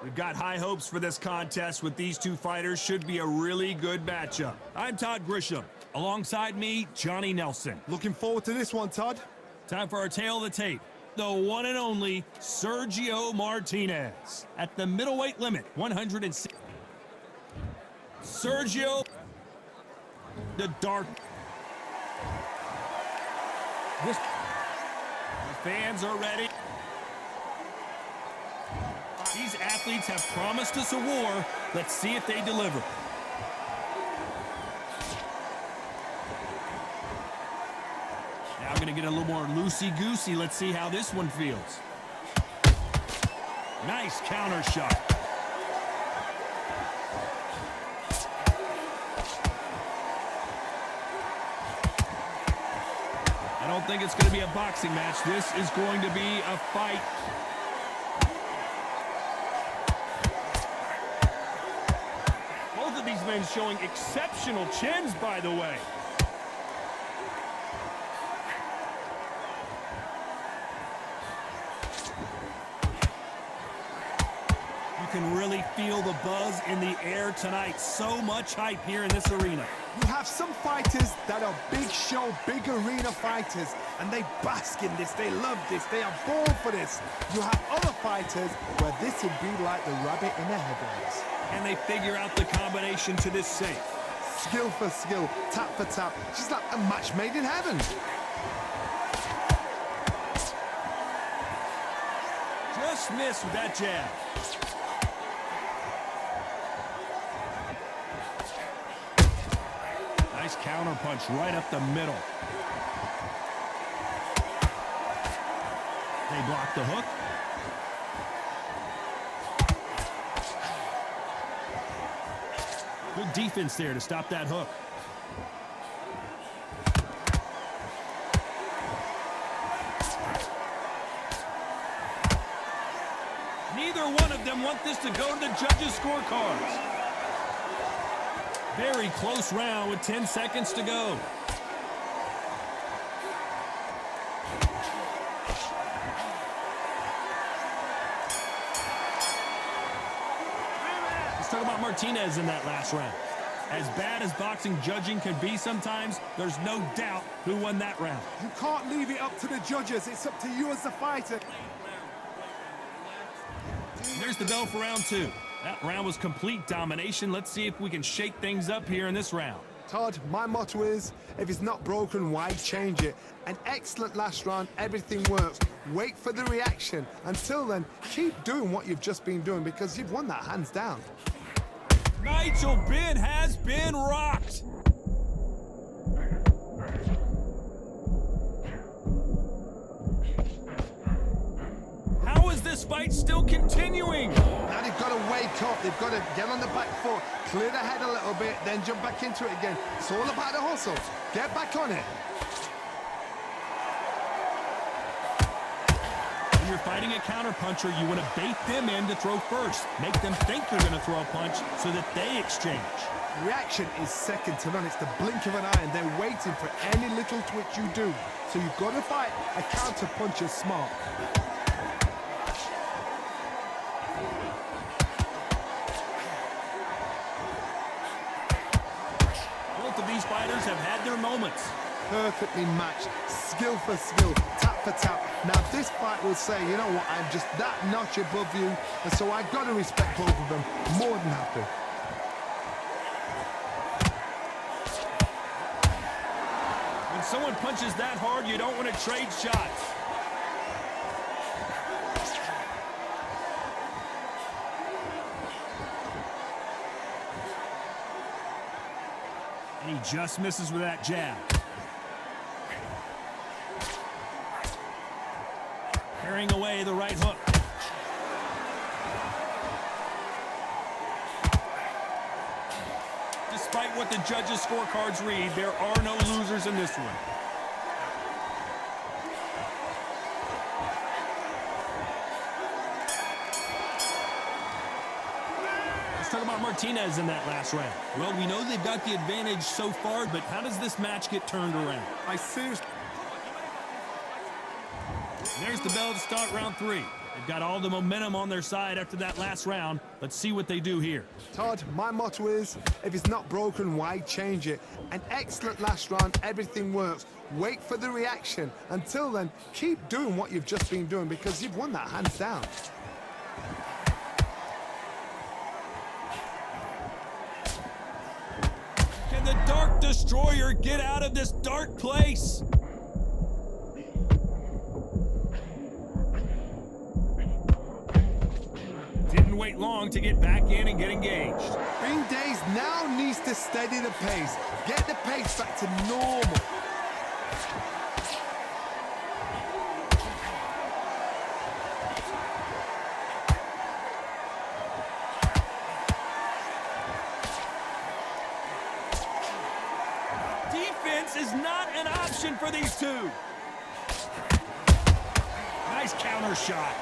We've got high hopes for this contest with these two fighters. Should be a really good matchup. I'm Todd Grisham. Alongside me, Johnny Nelson. Looking forward to this one, Todd. Time for our tale of the tape. The one and only Sergio Martinez. At the middleweight limit, 106. Sergio, the dark. The fans are ready. These athletes have promised us a war. Let's see if they deliver. Now I'm going to get a little more loosey-goosey. Let's see how this one feels. Nice counter shot. I don't think it's going to be a boxing match. This is going to be a fight. Both of these men showing exceptional chins, by the way. You can really feel the buzz in the air tonight. So much hype here in this arena. You have some fighters that are big show, big arena fighters, and they bask in this, they love this, they are born for this. You have other fighters where this would be like the rabbit in the headlights. And they figure out the combination to this safe. Skill for skill, tap for tap, just like a match made in heaven. Just missed with that jab. Nice counter punch right up the middle. They block the hook. Good defense there to stop that hook. Neither one of them want this to go to the judges' scorecards. Very close round with 10 seconds to go. Let's talk about Martinez in that last round. As bad as boxing judging can be sometimes, there's no doubt who won that round. You can't leave it up to the judges, it's up to you as the fighter. There's the bell for round two. That round was complete domination. Let's see if we can shake things up here in this round. Todd, my motto is, if it's not broken, why change it? An excellent last round, everything works. Wait for the reaction. Until then, keep doing what you've just been doing because you've won that hands down. Nigel Benn has been rocked. How is this fight still continuing? Now they've got to wake up, they've got to get on the back foot, clear the head a little bit, then jump back into it again. It's all about the hustle. Get back on it. When you're fighting a counterpuncher, you want to bait them in to throw first. Make them think you're going to throw a punch so that they exchange. Reaction is second to none. It's the blink of an eye, and they're waiting for any little twitch you do. So you've got to fight a counterpuncher smart. Both of these fighters have had their moments. Perfectly matched, skill for skill, tap for tap. Now this fight will say, you know what, I'm just that notch above you, and so I've got to respect both of them. More than happy. When someone punches that hard, you don't want to trade shots. And he just misses with that jab. Carrying away the right hook. Despite what the judges' scorecards read, there are no losers in this one. Let's talk about Martinez in that last round. Well, we know they've got the advantage so far, but how does this match get turned around? I seriously... There's the bell to start round three. They've got all the momentum on their side after that last round. Let's see what they do here. Todd, my motto is, if it's not broken, why change it? An excellent last round, everything works. Wait for the reaction. Until then, keep doing what you've just been doing because you've won that hands down. Can the Dark Destroyer get out of this dark place? Didn't wait long to get back in and get engaged. Green Days now needs to steady the pace. Get the pace back to normal. Defense is not an option for these two. Nice counter shot.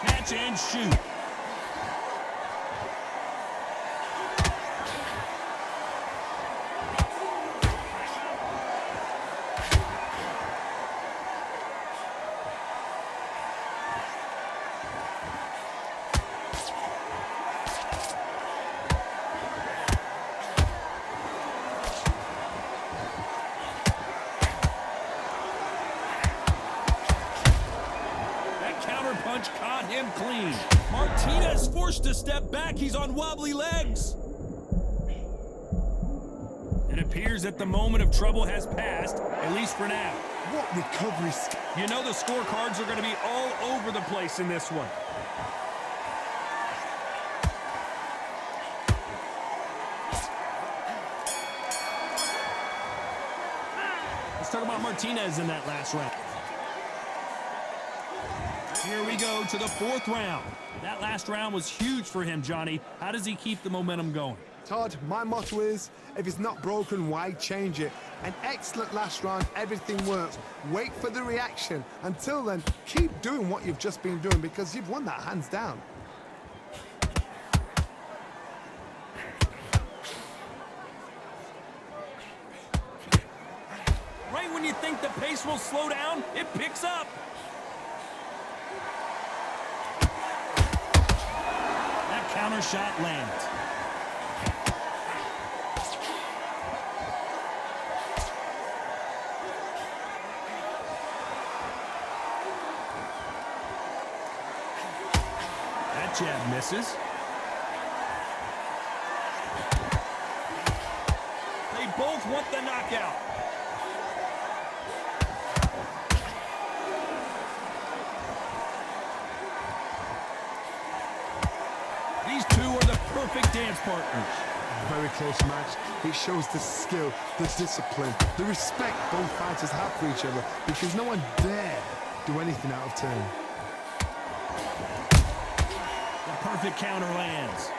Catch and shoot. Punch caught him clean. Martinez forced to step back. He's on wobbly legs. It appears that the moment of trouble has passed, at least for now. What recovery? You know the scorecards are going to be all over the place in this one. Let's talk about Martinez in that last round. Here we go to the fourth round. That last round was huge for him, Johnny. How does he keep the momentum going? Todd, my motto is, if it's not broken, why change it? An excellent last round, everything works. Wait for the reaction. Until then, keep doing what you've just been doing because you've won that hands down. Right when you think the pace will slow down, it picks up. Counter shot lands. That jab misses. They both want the knockout. These two are the perfect dance partners. Very close match. It shows the skill, the discipline, the respect both fighters have for each other because no one dare do anything out of turn. The perfect counter lands.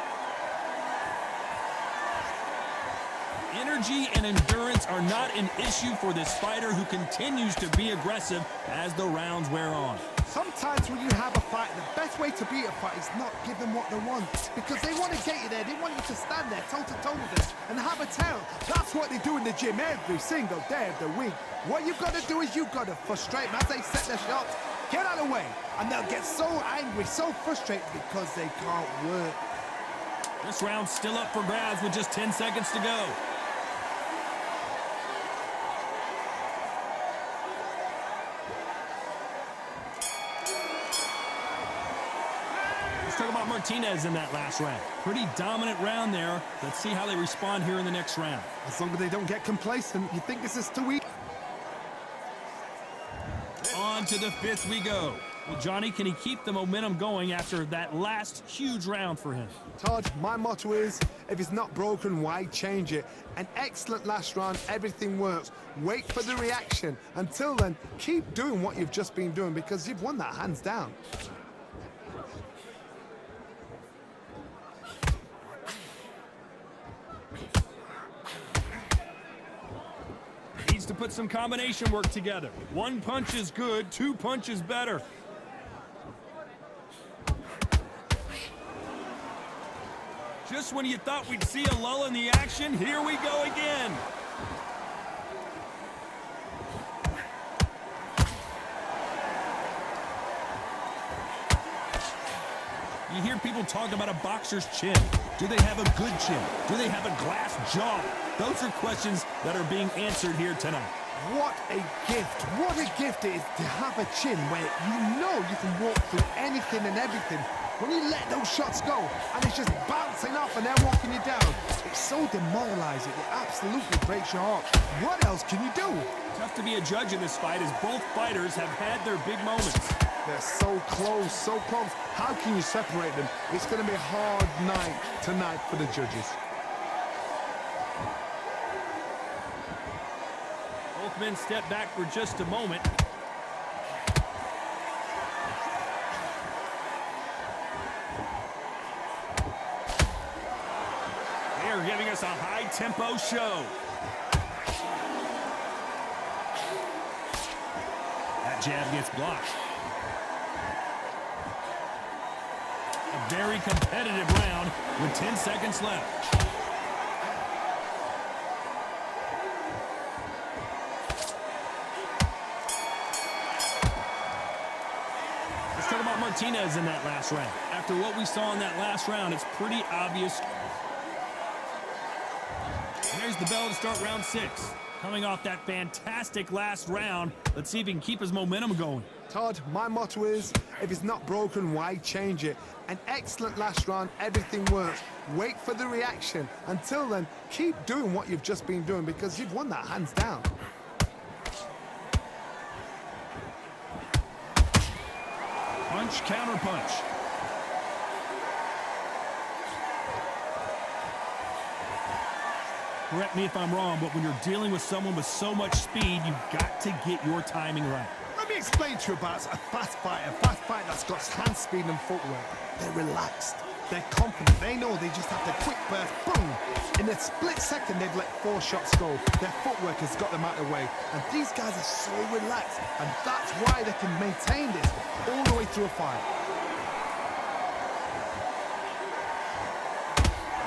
Energy and endurance are not an issue for this fighter who continues to be aggressive as the rounds wear on. Sometimes when you have a fight, the best way to beat a fight is not give them what they want. Because they want to get you there. They want you to stand there toe-to-toe with them and have a tell. That's what they do in the gym every single day of the week. What you've got to do is you've got to frustrate them as they set their shots. Get out of the way. And they'll get so angry, so frustrated because they can't work. This round's still up for grabs with just 10 seconds to go. Let's talk about Martinez in that last round. Pretty dominant round there. Let's see how they respond here in the next round. As long as they don't get complacent, you think this is too weak? On to the fifth we go. Well, Johnny, can he keep the momentum going after that last huge round for him? Todd, my motto is, if it's not broken, why change it? An excellent last round, everything works. Wait for the reaction. Until then, keep doing what you've just been doing because you've won that hands down. Needs to put some combination work together. One punch is good, two punches better. Just when you thought we'd see a lull in the action, here we go again. You hear people talk about a boxer's chin. Do they have a good chin? Do they have a glass jaw? Those are questions that are being answered here tonight. What a gift. What a gift it is to have a chin where you know you can walk through anything and everything. When you let those shots go and it's just bouncing off and they're walking you down, it's so demoralizing. It absolutely breaks your heart. What else can you do? Tough to be a judge in this fight as both fighters have had their big moments. They're so close, so close. How can you separate them? It's going to be a hard night tonight for the judges. Both men step back for just a moment. They're giving us a high-tempo show. That jab gets blocked. A very competitive round with 10 seconds left. Let's talk about Martinez in that last round. After what we saw in that last round, it's pretty obvious. There's the bell to start round 6. Coming off that fantastic last round, let's see if he can keep his momentum going. Todd, my motto is, if it's not broken, why change it? An excellent last round, everything works. Wait for the reaction. Until then, keep doing what you've just been doing because you've won that hands down. Punch, counter punch. Correct me if I'm wrong, but when you're dealing with someone with so much speed, you've got to get your timing right. Let me explain to you about a fast fighter that's got hand speed and footwork. They're relaxed. They're confident. They know they just have to quick burst, boom. In a split second, they've let 4 shots go. Their footwork has got them out of the way. And these guys are so relaxed. And that's why they can maintain this all the way through a fight.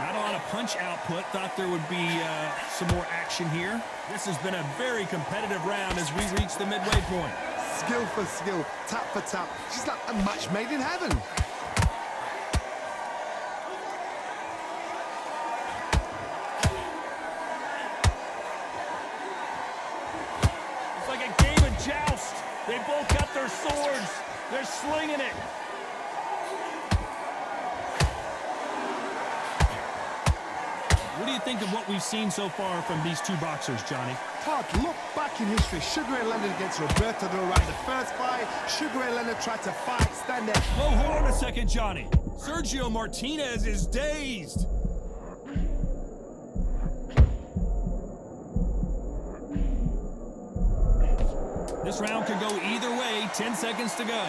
Not a lot of punch output. Thought there would be some more action here. This has been a very competitive round as we reach the midway point. Skill for skill, tap for tap. She's like a match made in heaven. It's like a game of joust. They both got their swords. They're slinging it. What do you think of what we've seen so far from these two boxers, Johnny? Todd, look back in history. Sugar Ray Leonard against Roberto Del Rio. The first fight, Sugar Ray Leonard tried to fight, stand there. Whoa, hold on a second, Johnny. Sergio Martinez is dazed. This round could go either way. 10 seconds to go.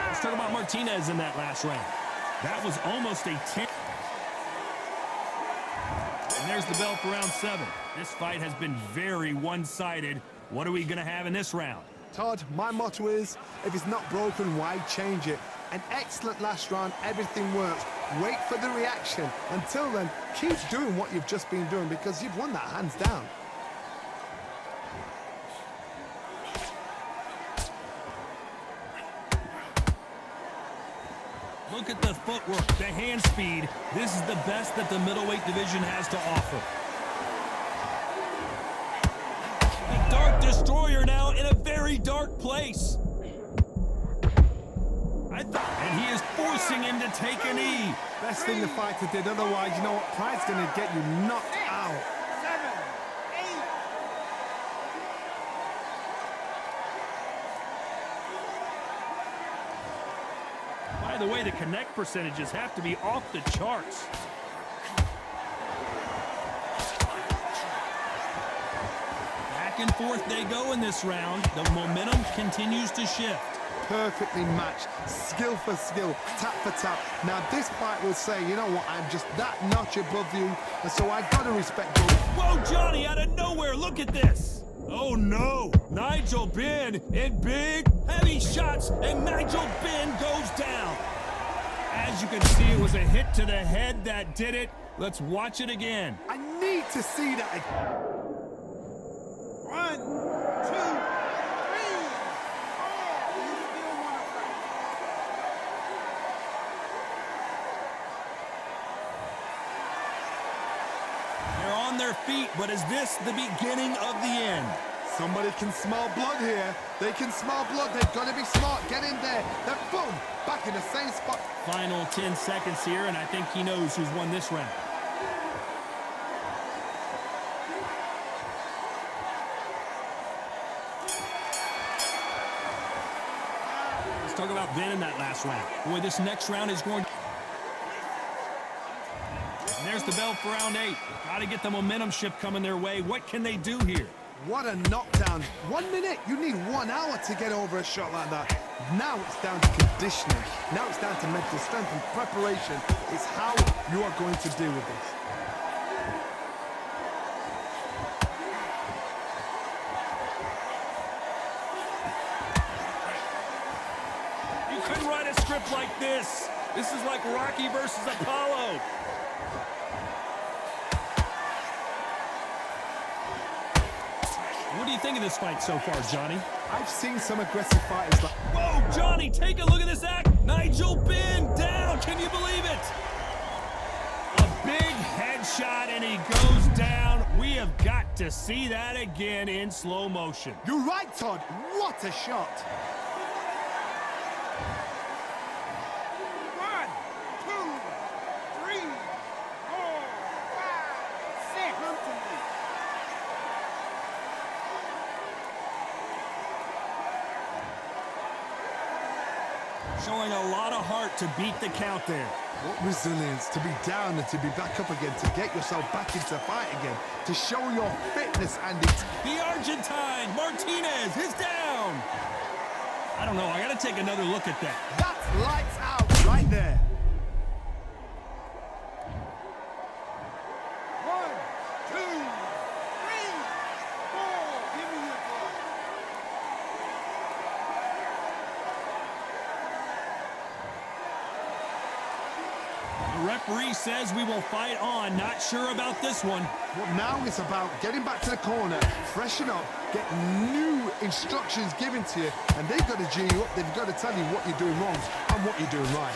Let's talk about Martinez in that last round. That was almost a 10. And there's the bell for round 7. This fight has been very one-sided. What are we going to have in this round? Todd, my motto is, if it's not broken, why change it? An excellent last round, everything works. Wait for the reaction. Until then, keep doing what you've just been doing because you've won that hands down. Look at the footwork, the hand speed. This is the best that the middleweight division has to offer. The Dark Destroyer now in a very dark place. And he is forcing him to take a knee. Best thing the fighter did, otherwise, you know what? Pride's going to get you knocked out. 7, 8. By the way, the connect percentages have to be off the charts. Back and forth they go in this round. The momentum continues to shift. Perfectly matched, skill for skill, tap for tap. Now this fight will say, you know what, I'm just that notch above you, and so I gotta respect you. Whoa, Johnny, out of nowhere, look at this. Oh no, Nigel Benn in big, heavy shots, and Nigel Benn goes down. As you can see, it was a hit to the head that did it. Let's watch it again. I knew need to see that again. 1, 2, 3, 4. You still want to fight? They're on their feet, but is this the beginning of the end? Somebody can smell blood here. They can smell blood. They've got to be smart. Get in there. Then boom, back in the same spot. Final 10 seconds here, and I think he knows who's won this round. Let's talk about Ben in that last round. Boy, this next round is going... And there's the bell for round 8. Got to get the momentum shift coming their way. What can they do here? What a knockdown. 1 minute. You need 1 hour to get over a shot like that. Now it's down to conditioning. Now it's down to mental strength and preparation. It's how you are going to deal with this. You couldn't write a script like this. This is like Rocky versus Apollo. What do you think of this fight so far, Johnny? I've seen some aggressive fighters like... Whoa, Johnny, take a look at this act. Nigel Ben down. Can you believe it? A big headshot, and he goes down. We have got to see that again in slow motion. You're right, Todd. What a shot. 1, 2, 3, 4, 5, 6. Come to me. Showing a lot of heart to beat the count there. What resilience to be down and to be back up again, to get yourself back into fight again, to show your fitness and it's... The Argentine, Martinez, is down. I don't know. I got to take another look at that. That's lights out right there. 1, 2, 3, 4. Give me your blood. The referee says we will fight on. Not sure about this one. Well, now it's about getting back to the corner, freshen up, get new instructions given to you, and they've got to G you up. They've got to tell you what you're doing wrong and what you're doing right.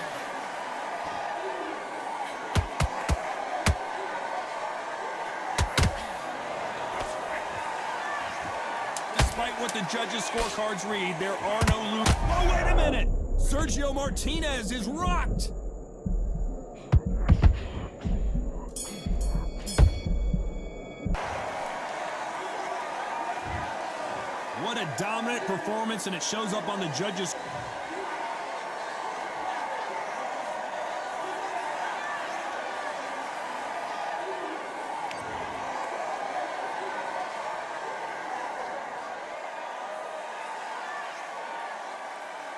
Despite what the judges' scorecards read, there are no losers. Oh, wait a minute! Sergio Martinez is rocked! What a dominant performance, and it shows up on the judges'